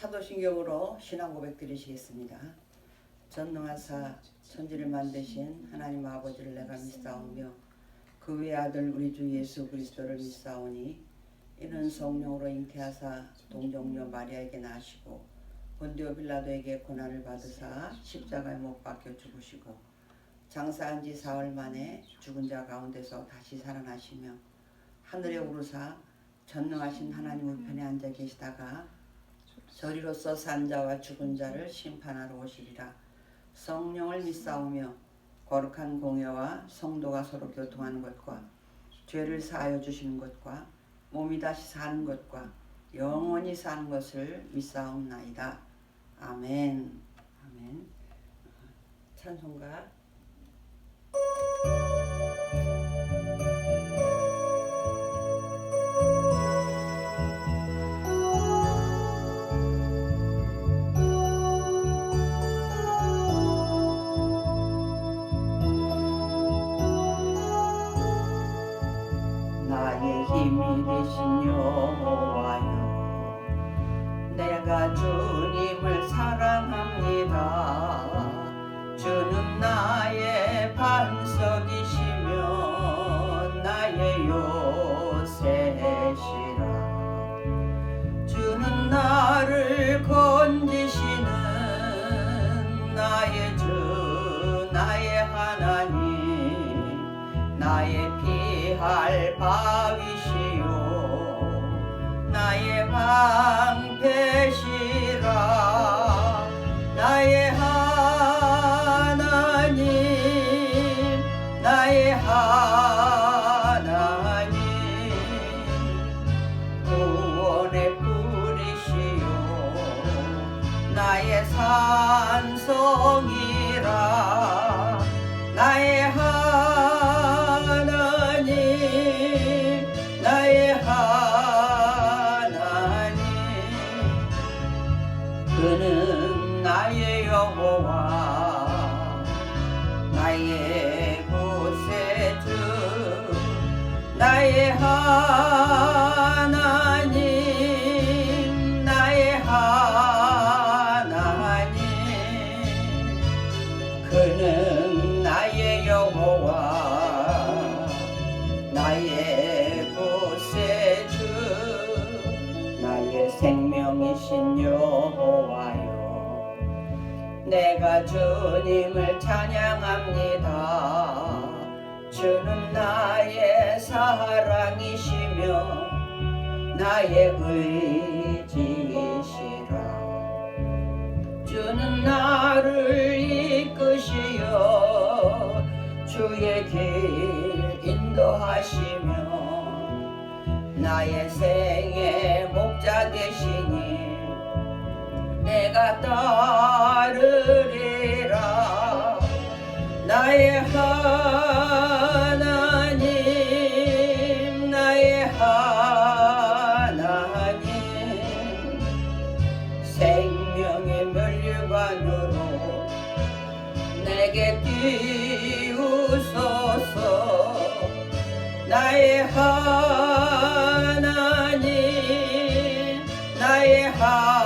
사도신경으로 신앙 고백 드리시겠습니다. 전능하사 천지를 만드신 하나님 아버지를 내가 믿사오며 그 외아들 우리 주 예수 그리스도를 믿사오니 이는 성령으로 잉태하사 동정녀 마리아에게 나시고 본디오 빌라도에게 고난을 받으사 십자가에 못 박혀 죽으시고 장사한 지 사흘 만에 죽은 자 가운데서 다시 살아나시며 하늘에 오르사 전능하신 하나님 우편에 앉아 계시다가 저리로서 산 자와 죽은 자를 심판하러 오시리라. 성령을 믿사오며 거룩한 공회와 성도가 서로 교통하는 것과 죄를 사하여 주시는 것과 몸이 다시 사는 것과 영원히 사는 것을 믿사옵나이다. 아멘. 아멘. 찬송가 나의 힘이 되신 여호와여, 내가 주님을 사랑합니다. 주는 나의 반석이시며 나의 요새시라. 주는 나를 건지시는 나의 주 나의 하나님, 나의 피할 바위시요 나의 방패시라. 나의 하나님 나의 하나님, 구원의 뿌리시요 나의 산성이라. 나의 하나님 나의 하나님, 그는 나의 여호와 나의 구세주 나의 하나님 나의 하나님, 그는 나의 여호와 나의 구세주 나의 생명이신 여호와여, 내가 주님을 찬양합니다. 주는 나의 사랑이시며 나의 의지시라. 주는 나를 이끄시어 주의 길 인도하시며 나의 생의 목자 되시니 내가 따르리라. 나의 하나님 나의 하나님, 생명의 면류관으로 내게 띄우소서. 나의 하나님 나의 하나님,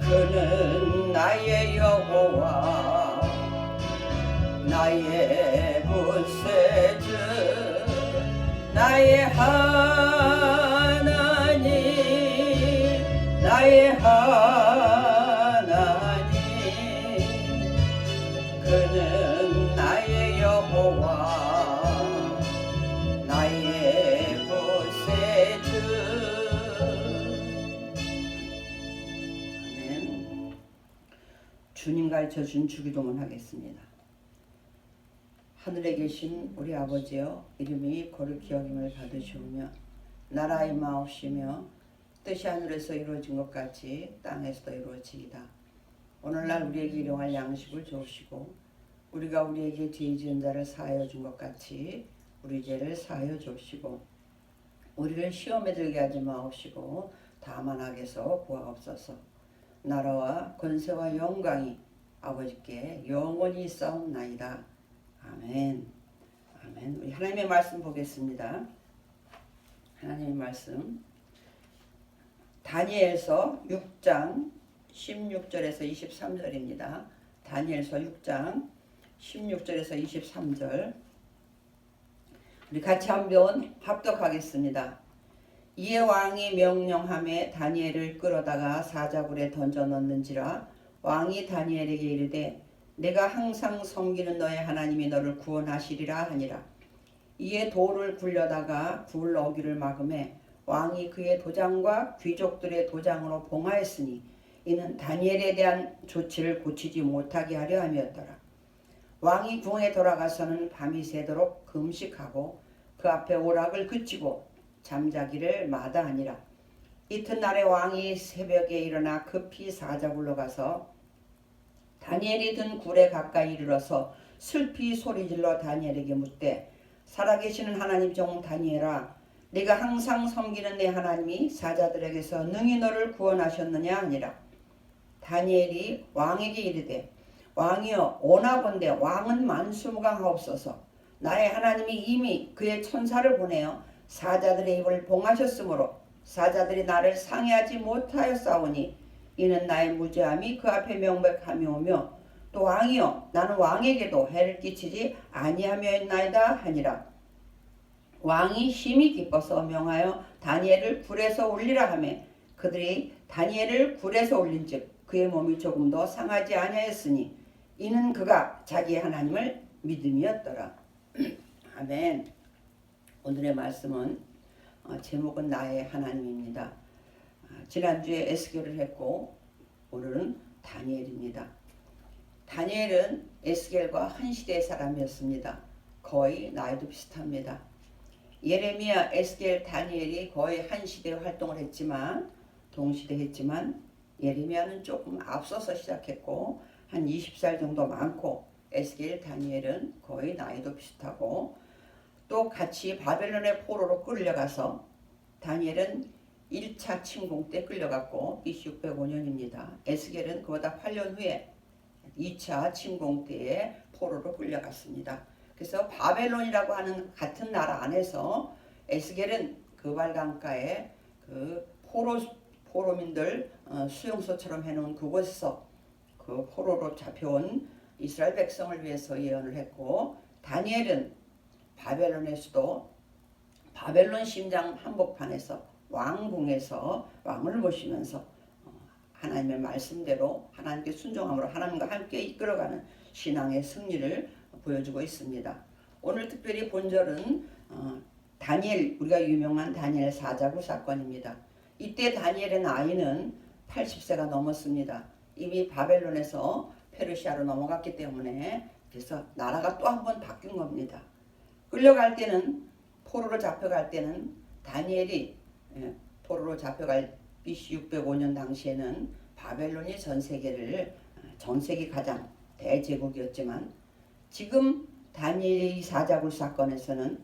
그는 나의 여호와 나의 구세주 나의 하나님 나의 하나님, 그는 나의 여호와 나의 구세주. 아멘. 주님 가르쳐준 주기도문 하겠습니다. 하늘에 계신 우리 아버지여, 이름이 거룩히 여김을 받으시오며 나라의 마옵시며 뜻이 하늘에서 이루어진 것 같이 땅에서도 이루어지이다. 오늘날 우리에게 일용할 양식을 주옵시고 우리가 우리에게 죄 지은 자를 사하여 준 것 같이 우리 죄를 사하여 주옵시고 우리를 시험에 들게 하지 마옵시고 다만 악에서 구하옵소서. 나라와 권세와 영광이 아버지께 영원히 있사옵나이다. 아멘. 아멘. 우리 하나님의 말씀 보겠습니다. 하나님의 말씀 다니엘서 6장 16절에서 23절입니다. 다니엘서 6장 16절에서 23절 우리 같이 한번 합독하겠습니다. 이에 왕이 명령함에 다니엘을 끌어다가 사자굴에 던져 넣는지라 왕이 다니엘에게 이르되 내가 항상 섬기는 너의 하나님이 너를 구원하시리라 하니라. 이에 돌을 굴려다가 굴 어귀를 막음에 왕이 그의 도장과 귀족들의 도장으로 봉하였으니 이는 다니엘에 대한 조치를 고치지 못하게 하려 함이었더라. 왕이 궁에 돌아가서는 밤이 새도록 금식하고 그 앞에 오락을 그치고 잠자기를 마다하니라. 이튿날에 왕이 새벽에 일어나 급히 사자굴로 가서 다니엘이 든 굴에 가까이 이르러서 슬피 소리질러 다니엘에게 묻되 살아계시는 하나님 종 다니엘아 네가 항상 섬기는 내 하나님이 사자들에게서 능히 너를 구원하셨느냐 하니라. 다니엘이 왕에게 이르되 왕이여 오나본데 왕은 만수무강하옵소서. 나의 하나님이 이미 그의 천사를 보내어 사자들의 입을 봉하셨으므로 사자들이 나를 상해하지 못하였사오니 이는 나의 무죄함이 그 앞에 명백함이오며 또 왕이여 나는 왕에게도 해를 끼치지 아니하며있나이다 하니라. 왕이 심히 기뻐서 명하여 다니엘을 굴에서 올리라 하매 그들이 다니엘을 굴에서 올린즉 그의 몸이 조금도 상하지 아니하였으니 이는 그가 자기의 하나님을 믿음이었더라. 아멘. 오늘의 말씀은 제목은 나의 하나님입니다. 지난주에 에스겔을 했고 오늘은 다니엘입니다. 다니엘은 에스겔과 한 시대의 사람이었습니다. 거의 나이도 비슷합니다. 예레미야, 에스겔, 다니엘이 거의 한 시대 활동을 했지만 동시대 했지만 예레미야는 조금 앞서서 시작했고 한 20살 정도 많고 에스겔, 다니엘은 거의 나이도 비슷하고 또 같이 바벨론의 포로로 끌려가서 다니엘은 1차 침공 때 끌려갔고 BC 605년입니다. 에스겔은 그보다 8년 후에 2차 침공 때에 포로로 끌려갔습니다. 그래서 바벨론이라고 하는 같은 나라 안에서 에스겔은 그발강가에 그 포로민들 수용소처럼 해놓은 그곳에서 그 포로로 잡혀온 이스라엘 백성을 위해서 예언을 했고 다니엘은 바벨론의 수도 바벨론 심장 한복판에서 왕궁에서 왕을 모시면서 하나님의 말씀대로 하나님께 순종함으로 하나님과 함께 이끌어가는 신앙의 승리를 보여주고 있습니다. 오늘 특별히 본절은 다니엘, 우리가 유명한 다니엘 사자굴 사건입니다. 이때 다니엘의 나이는 80세가 넘었습니다. 이미 바벨론에서 페르시아로 넘어갔기 때문에 그래서 나라가 또 한 번 바뀐 겁니다. 끌려갈 때는 포로로 잡혀갈 때는 다니엘이 포로로 잡혀갈 BC 605년 당시에는 바벨론이 전 세계 가장 대제국이었지만 지금 다니엘의 사자굴 사건에서는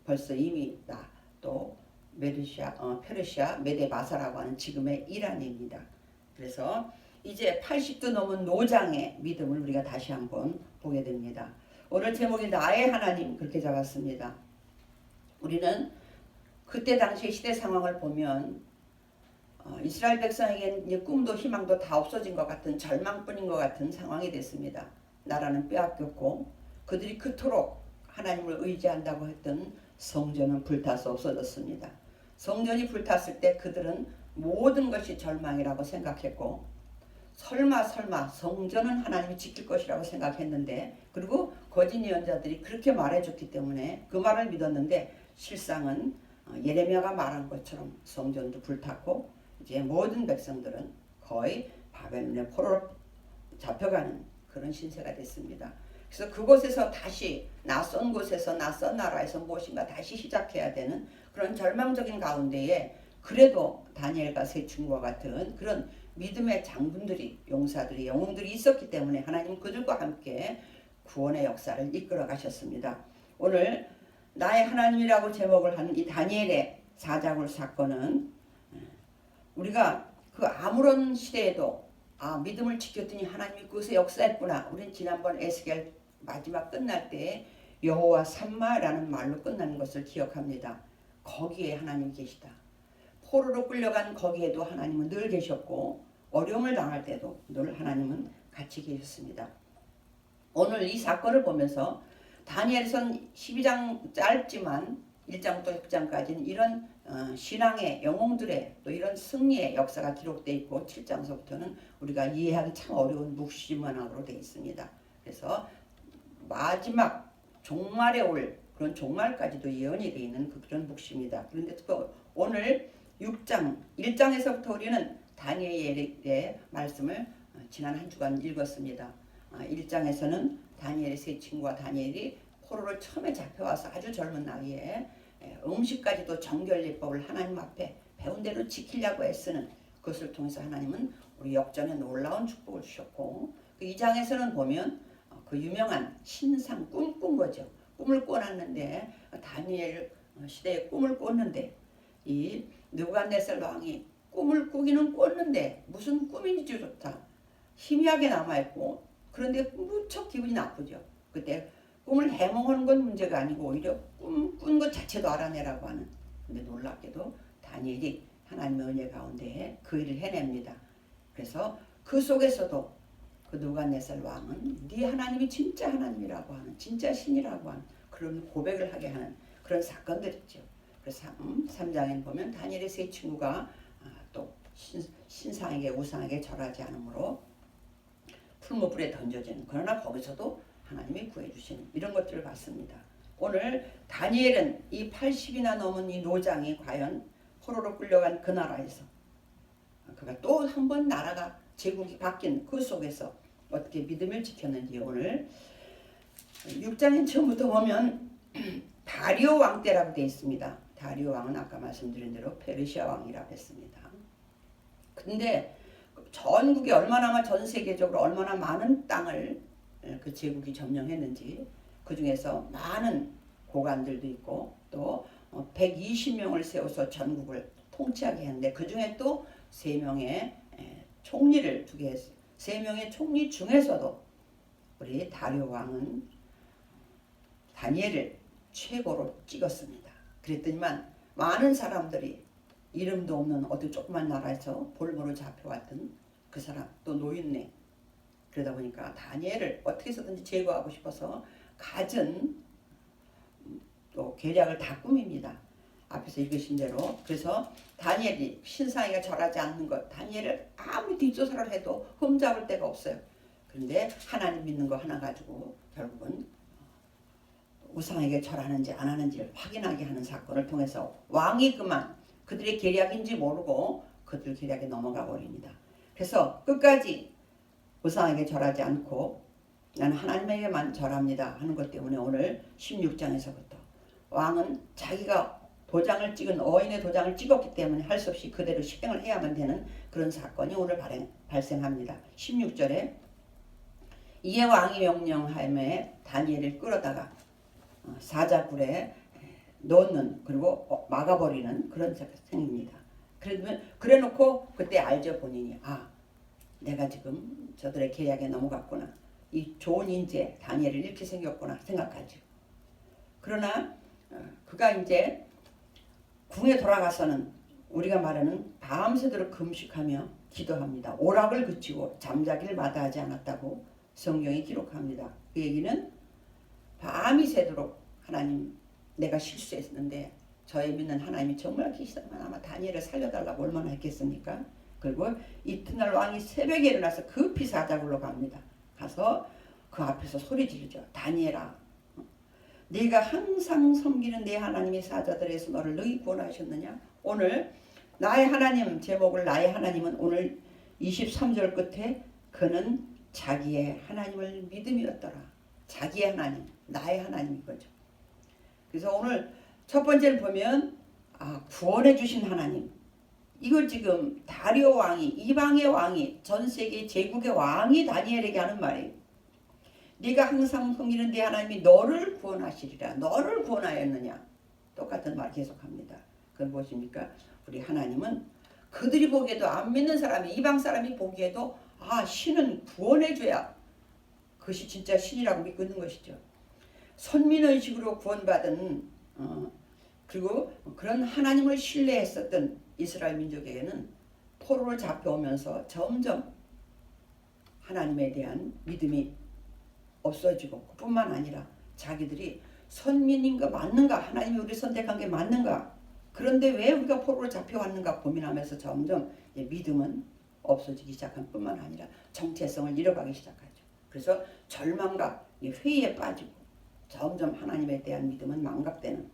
벌써 이미 또 페르시아 메데바사라고 하는 지금의 이란입니다. 그래서 이제 80도 넘은 노장의 믿음을 우리가 다시 한번 보게 됩니다. 오늘 제목이 나의 하나님 그렇게 잡았습니다. 우리는 그때 당시 시대 상황을 보면 이스라엘 백성에게는 이제 꿈도 희망도 다 없어진 것 같은 절망뿐인 것 같은 상황이 됐습니다. 나라는 빼앗겼고 그들이 그토록 하나님을 의지한다고 했던 성전은 불타서 없어졌습니다. 성전이 불탔을 때 그들은 모든 것이 절망이라고 생각했고 설마 성전은 하나님이 지킬 것이라고 생각했는데 그리고 거짓 예언자들이 그렇게 말해줬기 때문에 그 말을 믿었는데 실상은 예레미야가 말한 것처럼 성전도 불탔고 이제 모든 백성들은 거의 바벨론의 포로로 잡혀가는 그런 신세가 됐습니다. 그래서 그곳에서 다시 낯선 곳에서 낯선 나라에서 무엇인가 다시 시작해야 되는 그런 절망적인 가운데에 그래도 다니엘과 세 친구와 같은 그런 믿음의 장군들이 용사들이 영웅들이 있었기 때문에 하나님 그들과 함께 구원의 역사를 이끌어 가셨습니다. 오늘 나의 하나님이라고 제목을 하는 이 다니엘의 사자굴 사건은 우리가 그 아무런 시대에도 믿음을 지켰더니 하나님이 그것에 역사했구나. 우린 지난번 에스겔 마지막 끝날 때 여호와 삼마라는 말로 끝나는 것을 기억합니다. 거기에 하나님 계시다. 포로로 끌려간 거기에도 하나님은 늘 계셨고 어려움을 당할 때도 늘 하나님은 같이 계셨습니다. 오늘 이 사건을 보면서 다니엘선 12장 짧지만 1장부터 6장까지는 이런 신앙의 영웅들의 또 이런 승리의 역사가 기록되어 있고 7장서부터는 우리가 이해하기 참 어려운 묵시문학으로 되어 있습니다. 그래서 마지막 종말에 올 그런 종말까지도 예언이 되어 있는 그런 묵시입니다. 그런데 또 오늘 6장 1장에서부터 우리는 다니엘의 말씀을 지난 한 주간 읽었습니다. 1장에서는 다니엘의 세 친구와 다니엘이 포로를 처음에 잡혀와서 아주 젊은 나이에 음식까지도 정결례법을 하나님 앞에 배운 대로 지키려고 애쓰는 그것을 통해서 하나님은 우리 역전에 놀라운 축복을 주셨고 그 2장에서는 보면 그 유명한 신상 꿈꾼 거죠. 꿈을 꿔놨는데 다니엘 시대에 꿈을 꿨는데 이 느부갓네살 왕이 꿈을 꾸기는 꿨는데 무슨 꿈인지 좋다. 희미하게 남아있고 그런데 무척 기분이 나쁘죠. 그때 꿈을 해몽하는 건 문제가 아니고 오히려 꿈 꾼 것 자체도 알아내라고 하는. 근데 놀랍게도 다니엘이 하나님의 은혜 가운데 그 일을 해냅니다. 그래서 그 속에서도 그 느부갓네살 왕은 네 하나님이 진짜 하나님이라고 하는 진짜 신이라고 하는 그런 고백을 하게 하는 그런 사건들이죠. 그래서 3장에 보면 다니엘의 세 친구가 또 신상에게 우상에게 절하지 않으므로 풀무불에 던져지는 그러나 거기서도 하나님이 구해주시는 이런 것들을 봤습니다. 오늘 다니엘은 이 80이나 넘은 이 노장이 과연 포로로 끌려간 그 나라에서 그가 또 한 번 나라가 제국이 바뀐 그 속에서 어떻게 믿음을 지켰는지 오늘 6장인 처음부터 보면 다리오 왕 때라고 되어 있습니다. 다리오 왕은 아까 말씀드린 대로 페르시아 왕이라고 했습니다. 근데 전국에 전 세계적으로 얼마나 많은 땅을 그 제국이 점령했는지 그 중에서 많은 고관들도 있고 또 120명을 세워서 전국을 통치하게 했는데 그 중에 또 3명의 총리를 두게 했어요. 3명의 총리 중에서도 우리 다리오 왕은 다니엘을 최고로 찍었습니다. 그랬더니만 많은 사람들이 이름도 없는 어디 조그만 나라에서 볼모로 잡혀왔던 그 사람 또 노인네 그러다 보니까 다니엘을 어떻게 해서든지 제거하고 싶어서 갖은 또 계략을 다 꾸밉니다. 앞에서 읽으신 대로. 그래서 다니엘이 신상에게 절하지 않는 것 다니엘을 아무리 뒷조사를 해도 흠잡을 데가 없어요. 그런데 하나님 믿는 거 하나 가지고 결국은 우상에게 절하는지 안 하는지를 확인하게 하는 사건을 통해서 왕이 그만 그들의 계략인지 모르고 그들 계략에 넘어가 버립니다. 그래서 끝까지 우상에게 절하지 않고 나는 하나님에게만 절합니다 하는 것 때문에 오늘 16장에서부터 왕은 자기가 도장을 찍은 어인의 도장을 찍었기 때문에 할 수 없이 그대로 실행을 해야만 되는 그런 사건이 오늘 발생합니다. 16절에 이에 왕이 명령하에 다니엘을 끌어다가 사자굴에 넣는 그리고 막아버리는 그런 생입니다. 그래놓고 그때 알죠 본인이 내가 지금 저들의 계략에 넘어갔구나. 이 좋은 인재 다니엘을 이렇게 생겼구나 생각하죠. 그러나 그가 이제 궁에 돌아가서는 우리가 말하는 밤새도록 금식하며 기도합니다. 오락을 그치고 잠자기를 마다하지 않았다고 성경이 기록합니다. 그 얘기는 밤이 새도록 하나님 내가 실수했는데 저의 믿는 하나님이 정말 계시다면 아마 다니엘을 살려달라고 얼마나 했겠습니까? 그리고 이튿날 왕이 새벽에 일어나서 급히 사자굴로 갑니다. 가서 그 앞에서 소리 지르죠. 다니엘아 네가 항상 섬기는 내 하나님의 사자들에서 너를 너희 구원하셨느냐? 오늘 나의 하나님 제목을 나의 하나님은 오늘 23절 끝에 그는 자기의 하나님을 믿음이었더라. 자기의 하나님 나의 하나님인 거죠. 그래서 오늘 첫 번째를 보면 구원해 주신 하나님 이걸 지금 다리오 왕이 이방의 왕이 전 세계 제국의 왕이 다니엘에게 하는 말이에요. 네가 항상 섬기는 네 하나님이 너를 구원하시리라. 너를 구원하였느냐. 똑같은 말 계속합니다. 그건 무엇입니까? 우리 하나님은 그들이 보기에도 안 믿는 사람이 이방 사람이 보기에도 신은 구원해줘야 그것이 진짜 신이라고 믿고 있는 것이죠. 선민의식으로 구원받은 그리고 그런 하나님을 신뢰했었던 이스라엘 민족에게는 포로로 잡혀오면서 점점 하나님에 대한 믿음이 없어지고, 그뿐만 아니라 자기들이 선민인 거 맞는가, 하나님이 우리 선택한 게 맞는가, 그런데 왜 우리가 포로로 잡혀왔는가 고민하면서 점점 믿음은 없어지기 시작한 뿐만 아니라 정체성을 잃어가기 시작하죠. 그래서 절망과 회의에 빠지고 점점 하나님에 대한 믿음은 망각되는,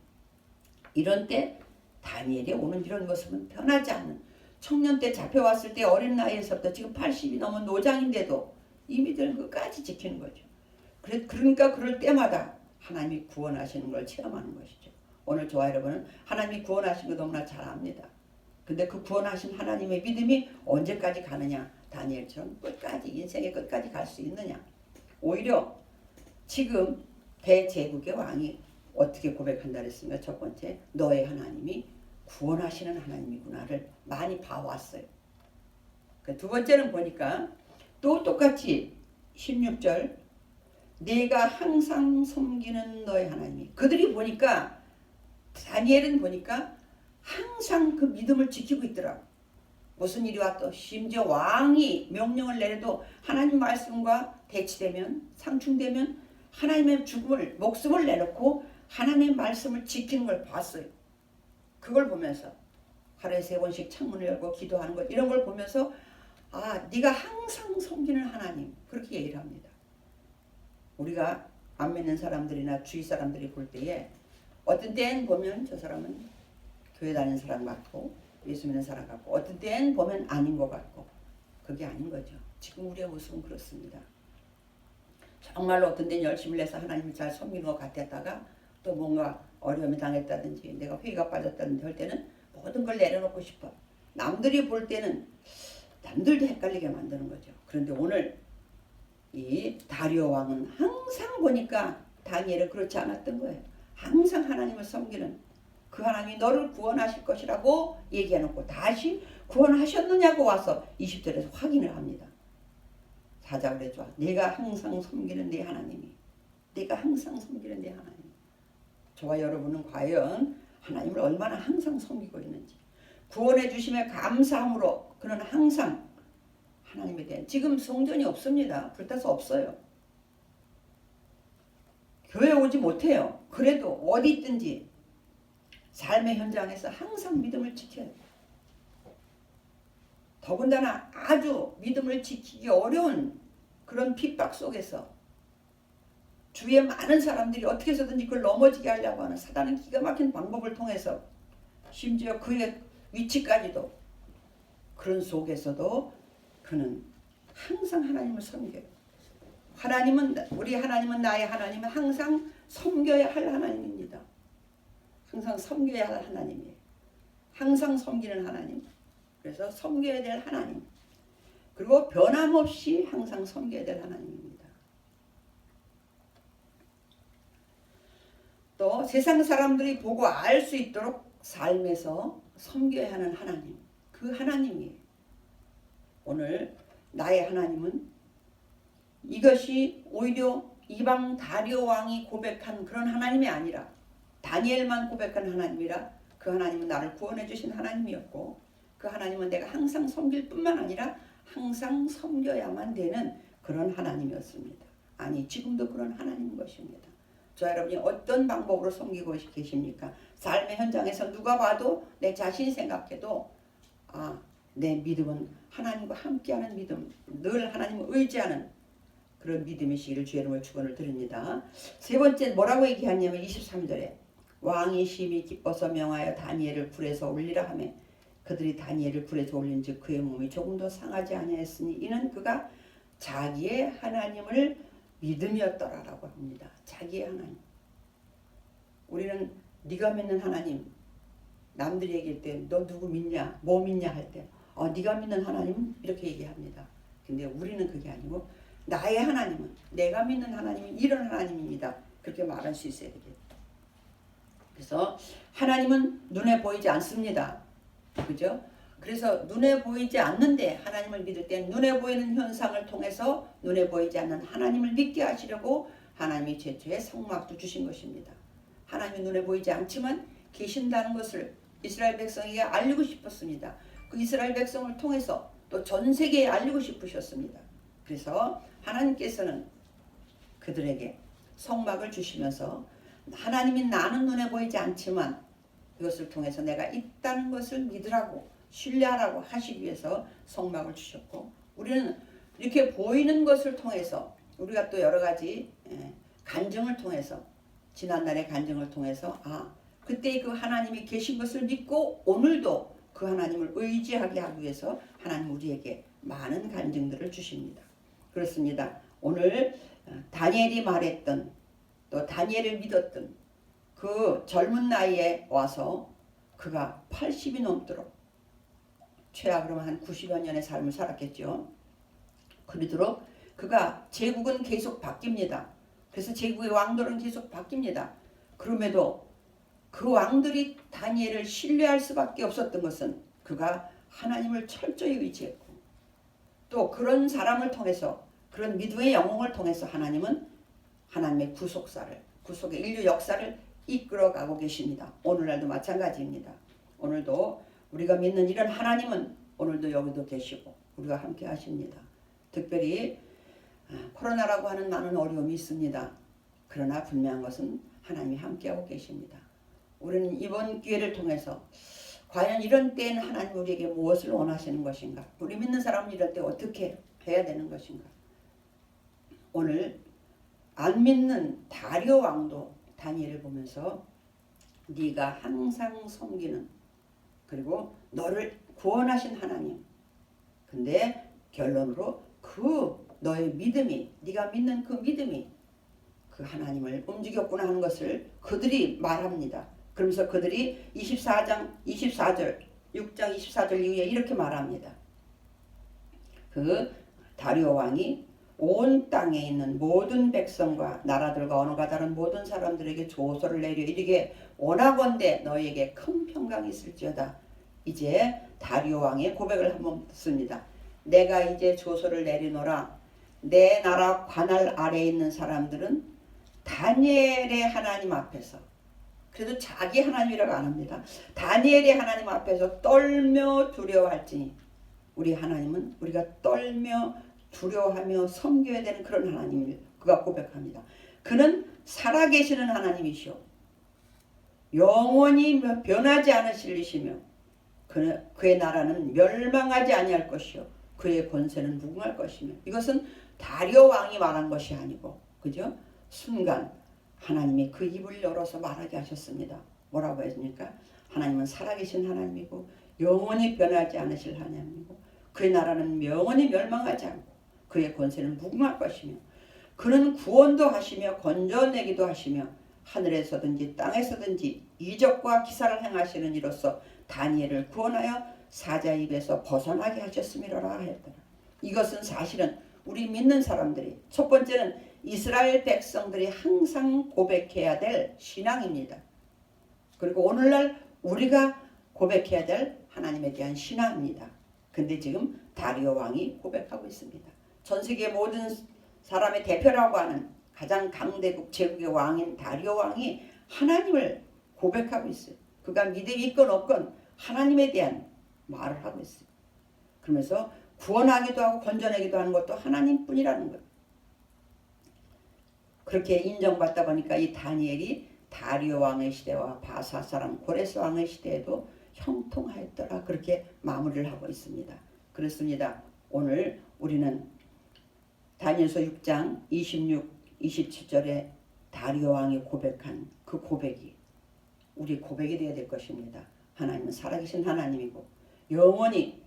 이런 때 다니엘이 오는 이런 모습은 변하지 않는, 청년 때 잡혀왔을 때 어린 나이에서부터 지금 80이 넘은 노장인데도 이 믿음을 끝까지 지키는 거죠. 그러니까 그럴 때마다 하나님이 구원하시는 걸 체험하는 것이죠. 오늘 저와 여러분은 하나님이 구원하신 거 너무나 잘 압니다. 근데 그 구원하신 하나님의 믿음이 언제까지 가느냐, 다니엘처럼 끝까지, 인생의 끝까지 갈 수 있느냐. 오히려 지금 대제국의 왕이 어떻게 고백한다 그랬습니까? 첫 번째, 너의 하나님이 구원하시는 하나님이구나를 많이 봐왔어요. 두 번째는 보니까 또 똑같이 16절, 내가 항상 섬기는 너의 하나님이, 그들이 보니까, 다니엘은 보니까 항상 그 믿음을 지키고 있더라고. 무슨 일이 와도, 심지어 왕이 명령을 내려도 하나님 말씀과 대치되면, 상충되면 하나님의 죽음을, 목숨을 내놓고 하나님의 말씀을 지키는 걸 봤어요. 그걸 보면서 하루에 3번씩 창문을 열고 기도하는 것, 이런 걸 보면서 아, 네가 항상 섬기는 하나님, 그렇게 얘기를 합니다. 우리가 안 믿는 사람들이나 주위 사람들이 볼 때에 어떤 때는 보면 저 사람은 교회 다니는 사람 같고 예수 믿는 사람 같고, 어떤 때는 보면 아닌 것 같고, 그게 아닌 거죠. 지금 우리의 모습은 그렇습니다. 정말로 어떤 때는 열심히 내서 하나님을 잘 섬기는 것 같았다가 또 뭔가 어려움이 당했다든지 내가 회의가 빠졌다든지 할 때는 모든 걸 내려놓고 싶어. 남들이 볼 때는 남들도 헷갈리게 만드는 거죠. 그런데 오늘 이 다리오 왕은 항상 보니까 다니엘은 그렇지 않았던 거예요. 항상 하나님을 섬기는, 그 하나님이 너를 구원하실 것이라고 얘기해놓고 다시 구원하셨느냐고 와서 20절에서 확인을 합니다. 사자를 해줘. 내가 항상 섬기는 내 하나님이, 내가 항상 섬기는 내 하나님. 저와 여러분은 과연 하나님을 얼마나 항상 섬기고 있는지, 구원해 주심에 감사함으로 그는 항상 하나님에 대한, 지금 성전이 없습니다. 불타서 없어요. 교회 오지 못해요. 그래도 어디 있든지 삶의 현장에서 항상 믿음을 지켜요. 더군다나 아주 믿음을 지키기 어려운 그런 핍박 속에서 주위에 많은 사람들이 어떻게 해서든지 그걸 넘어지게 하려고 하는 사단은 기가 막힌 방법을 통해서, 심지어 그의 위치까지도, 그런 속에서도 그는 항상 하나님을 섬겨요. 우리 하나님은, 나의 하나님은 항상 섬겨야 할 하나님입니다. 항상 섬겨야 할 하나님이에요. 항상 섬기는 하나님. 그래서 섬겨야 될 하나님. 그리고 변함없이 항상 섬겨야 될 하나님입니다. 또 세상 사람들이 보고 알 수 있도록 삶에서 섬겨야 하는 하나님, 그 하나님이에요. 오늘 나의 하나님은, 이것이 오히려 이방 다리오 왕이 고백한 그런 하나님이 아니라 다니엘만 고백한 하나님이라, 그 하나님은 나를 구원해 주신 하나님이었고, 그 하나님은 내가 항상 섬길 뿐만 아니라 항상 섬겨야만 되는 그런 하나님이었습니다. 아니, 지금도 그런 하나님인 것입니다. 저 여러분이 어떤 방법으로 섬기고 계십니까? 삶의 현장에서 누가 봐도, 내 자신이 생각해도 내 믿음은 하나님과 함께하는 믿음, 늘 하나님을 의지하는 그런 믿음이시기를 주의 이름으로 축원을 드립니다. 세 번째 뭐라고 얘기하냐면 23절에 왕이 심히 기뻐서 명하여 다니엘을 굴에서 올리라 하매 그들이 다니엘을 굴에서 올린즉 그의 몸이 조금도 상하지 아니하였으니 이는 그가 자기의 하나님을 믿음이었더라라고 합니다. 자기의 하나님. 우리는 네가 믿는 하나님, 남들이 얘기할 때 너 누구 믿냐, 뭐 믿냐 할 때 네가 믿는 하나님, 이렇게 얘기합니다. 근데 우리는 그게 아니고 나의 하나님은, 내가 믿는 하나님은 이런 하나님입니다. 그렇게 말할 수 있어야 되겠죠. 그래서 하나님은 눈에 보이지 않습니다. 그죠? 그래서 눈에 보이지 않는데 하나님을 믿을 때 눈에 보이는 현상을 통해서 눈에 보이지 않는 하나님을 믿게 하시려고 하나님이 최초의 성막도 주신 것입니다. 하나님이 눈에 보이지 않지만 계신다는 것을 이스라엘 백성에게 알리고 싶었습니다. 그 이스라엘 백성을 통해서 또 전 세계에 알리고 싶으셨습니다. 그래서 하나님께서는 그들에게 성막을 주시면서 하나님이 나는 눈에 보이지 않지만 이것을 통해서 내가 있다는 것을 믿으라고 신뢰하라고 하시기 위해서 성막을 주셨고, 우리는 이렇게 보이는 것을 통해서 우리가 또 여러 가지 간증을 통해서, 지난날의 간증을 통해서 그때 그 하나님이 계신 것을 믿고 오늘도 그 하나님을 의지하게 하기 위해서 하나님 우리에게 많은 간증들을 주십니다. 그렇습니다. 오늘 다니엘이 말했던, 또 다니엘을 믿었던 그 젊은 나이에 와서 그가 80이 넘도록, 최악으로 한 90여 년의 삶을 살았겠죠. 그러도록 그가 제국은 계속 바뀝니다. 그래서 제국의 왕들은 계속 바뀝니다. 그럼에도 그 왕들이 다니엘을 신뢰할 수밖에 없었던 것은 그가 하나님을 철저히 의지했고, 또 그런 사람을 통해서, 그런 믿음의 영웅을 통해서 하나님은 하나님의 구속의 인류 역사를 이끌어가고 계십니다. 오늘날도 마찬가지입니다. 오늘도 우리가 믿는 이런 하나님은 오늘도 여기도 계시고 우리가 함께 하십니다. 특별히 코로나라고 하는 많은 어려움이 있습니다. 그러나 분명한 것은 하나님이 함께하고 계십니다. 우리는 이번 기회를 통해서 과연 이런 때에는 하나님 우리에게 무엇을 원하시는 것인가? 우리 믿는 사람은 이럴 때 어떻게 해야 되는 것인가? 오늘 안 믿는 다리오 왕도 다니엘을 보면서 네가 항상 섬기는, 그리고 너를 구원하신 하나님, 근데 결론으로 그 너의 믿음이, 네가 믿는 그 믿음이 그 하나님을 움직였구나 하는 것을 그들이 말합니다. 그러면서 그들이 6장 24절 이후에 이렇게 말합니다. 그 다리오 왕이 온 땅에 있는 모든 백성과 나라들과 언어가 다른 모든 사람들에게 조서를 내려 이르게 원하건대 너희에게 큰 평강이 있을지어다. 이제 다리오 왕의 고백을 한번 듣습니다. 내가 이제 조서를 내리노라. 내 나라 관할 아래에 있는 사람들은 다니엘의 하나님 앞에서, 그래도 자기 하나님이라고 안 합니다. 다니엘의 하나님 앞에서 떨며 두려워할지니, 우리 하나님은 우리가 떨며 두려워하며 섬겨야 되는 그런 하나님을 그가 고백합니다. 그는 살아계시는 하나님이시오. 영원히 변하지 않으실 이시며 그의 나라는 멸망하지 아니할 것이요 그의 권세는 무궁할 것이며. 이것은 다리오 왕이 말한 것이 아니고, 그죠? 순간 하나님이 그 입을 열어서 말하게 하셨습니다. 뭐라고 했습니까? 하나님은 살아계신 하나님이고 영원히 변하지 않으실 하나님이고 그의 나라는 영원히 멸망하지 않고 그의 권세는 무궁할 것이며 그는 구원도 하시며 건져내기도 하시며 하늘에서든지 땅에서든지 이적과 기사를 행하시는 이로써 다니엘을 구원하여 사자 입에서 벗어나게 하셨음이로라 하였더라. 이것은 사실은 우리 믿는 사람들이, 첫 번째는 이스라엘 백성들이 항상 고백해야 될 신앙입니다. 그리고 오늘날 우리가 고백해야 될 하나님에 대한 신앙입니다. 근데 지금 다리오 왕이 고백하고 있습니다. 전 세계 모든 사람의 대표라고 하는 가장 강대국 제국의 왕인 다리오 왕이 하나님을 고백하고 있어요. 그가 믿음이 있건 없건 하나님에 대한 말을 하고 있어요. 그러면서 구원하기도 하고 건져내기도 하는 것도 하나님뿐이라는 것. 그렇게 인정받다 보니까 이 다니엘이 다리오 왕의 시대와 바사 사람 고레스 왕의 시대에도 형통하였더라. 그렇게 마무리를 하고 있습니다. 그렇습니다. 오늘 우리는 다니엘서 6장 26, 27절에 다리오 왕이 고백한 그 고백이 우리 고백이 되어야 될 것입니다. 하나님은 살아계신 하나님이고 영원히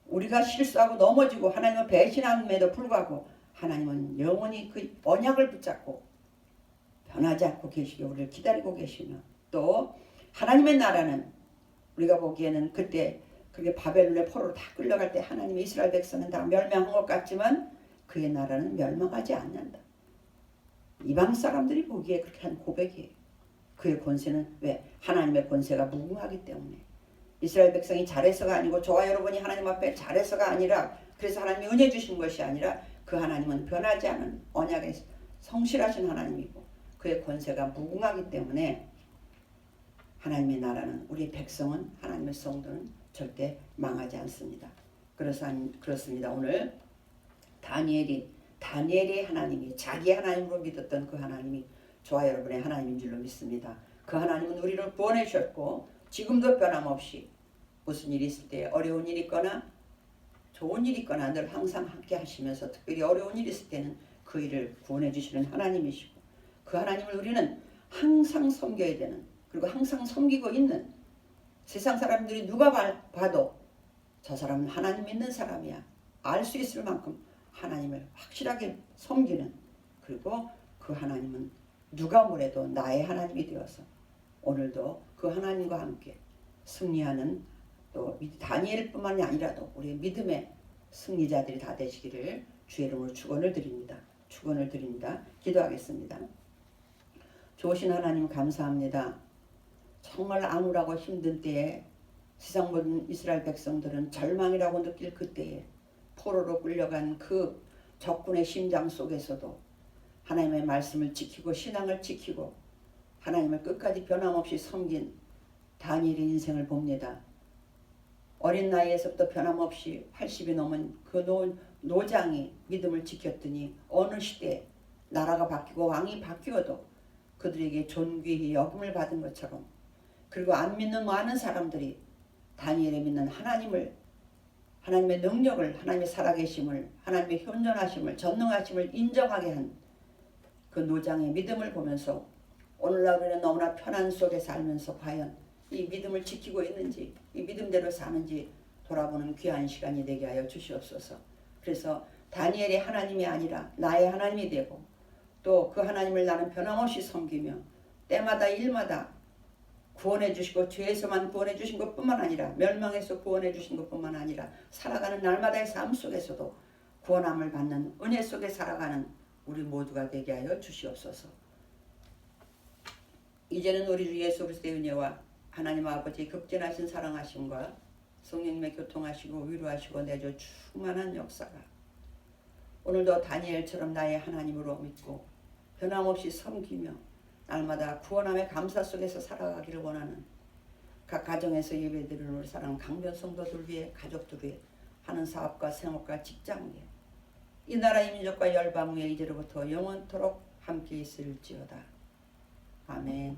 우리가 실수하고 넘어지고 하나님을 배신함에도 불구하고 하나님은 영원히 그 언약을 붙잡고 변하지 않고 계시고 우리를 기다리고 계시며, 또 하나님의 나라는 우리가 보기에는 그때 그게 바벨론의 포로로 다 끌려갈 때 하나님의 이스라엘 백성은 다 멸망한 것 같지만 그의 나라는 멸망하지 않는다. 이방 사람들이 보기에 그렇게 한 고백이에요. 그의 권세는 왜? 하나님의 권세가 무궁하기 때문에. 이스라엘 백성이 잘해서가 아니고 저와 여러분이 하나님 앞에 잘해서가 아니라, 그래서 하나님이 은혜 주신 것이 아니라 그 하나님은 변하지 않은 언약에 성실하신 하나님이고 그의 권세가 무궁하기 때문에 하나님의 나라는, 우리 백성은, 하나님의 성도는 절대 망하지 않습니다. 그렇습니다. 오늘 다니엘이 하나님이 자기 하나님으로 믿었던 그 하나님이 저와 여러분의 하나님인 줄로 믿습니다. 그 하나님은 우리를 구원해 주셨고 지금도 변함없이 무슨 일이 있을 때, 어려운 일이 있거나 좋은 일이 있거나 늘 항상 함께 하시면서 특별히 어려운 일이 있을 때는 그 일을 구원해 주시는 하나님이시고, 그 하나님을 우리는 항상 섬겨야 되는, 그리고 항상 섬기고 있는, 세상 사람들이 누가 봐도 저 사람은 하나님 믿는 사람이야 알 수 있을 만큼 하나님을 확실하게 섬기는, 그리고 그 하나님은 누가 뭐래도 나의 하나님이 되어서 오늘도 그 하나님과 함께 승리하는, 또 다니엘뿐만이 아니라도 우리 믿음의 승리자들이 다 되시기를 주의 이름으로 축원을 드립니다. 기도하겠습니다. 좋으신 하나님 감사합니다. 정말 암울하고 힘든 때에 세상 모든 이스라엘 백성들은 절망이라고 느낄 그때에 포로로 끌려간 그 적군의 심장 속에서도 하나님의 말씀을 지키고 신앙을 지키고 하나님을 끝까지 변함없이 섬긴 다니엘의 인생을 봅니다. 어린 나이에서부터 변함없이 80이 넘은 그 노장이 믿음을 지켰더니 어느 시대에 나라가 바뀌고 왕이 바뀌어도 그들에게 존귀히 여김을 받은 것처럼, 그리고 안 믿는 많은 사람들이 다니엘이 믿는 하나님을, 하나님의 능력을, 하나님의 살아계심을, 하나님의 현존하심을, 전능하심을 인정하게 한 그 노장의 믿음을 보면서 오늘날 우리는 너무나 편안 속에 살면서 과연 이 믿음을 지키고 있는지, 이 믿음대로 사는지 돌아보는 귀한 시간이 되게 하여 주시옵소서. 그래서 다니엘이 하나님이 아니라 나의 하나님이 되고, 또 그 하나님을 나는 변함없이 섬기며 때마다 일마다 구원해 주시고 죄에서만 구원해 주신 것뿐만 아니라 멸망에서 구원해 주신 것뿐만 아니라 살아가는 날마다의 삶 속에서도 구원함을 받는 은혜 속에 살아가는 우리 모두가 되게 하여 주시옵소서. 이제는 우리 주 예수 그리스도의 은혜와 하나님 아버지의 극진하신 사랑하심과 성령님의 교통하시고 위로하시고 내줘 충만한 역사가 오늘도 다니엘처럼 나의 하나님으로 믿고 변함없이 섬기며 날마다 구원함의 감사 속에서 살아가기를 원하는 각 가정에서 예배드리는 우리 사랑하는 강변 성도들 위해, 가족들 위해, 하는 사업과 생업과 직장 위해, 이 나라의 민족과 열방 위에 이제로부터 영원토록 함께 있을지어다. 아멘.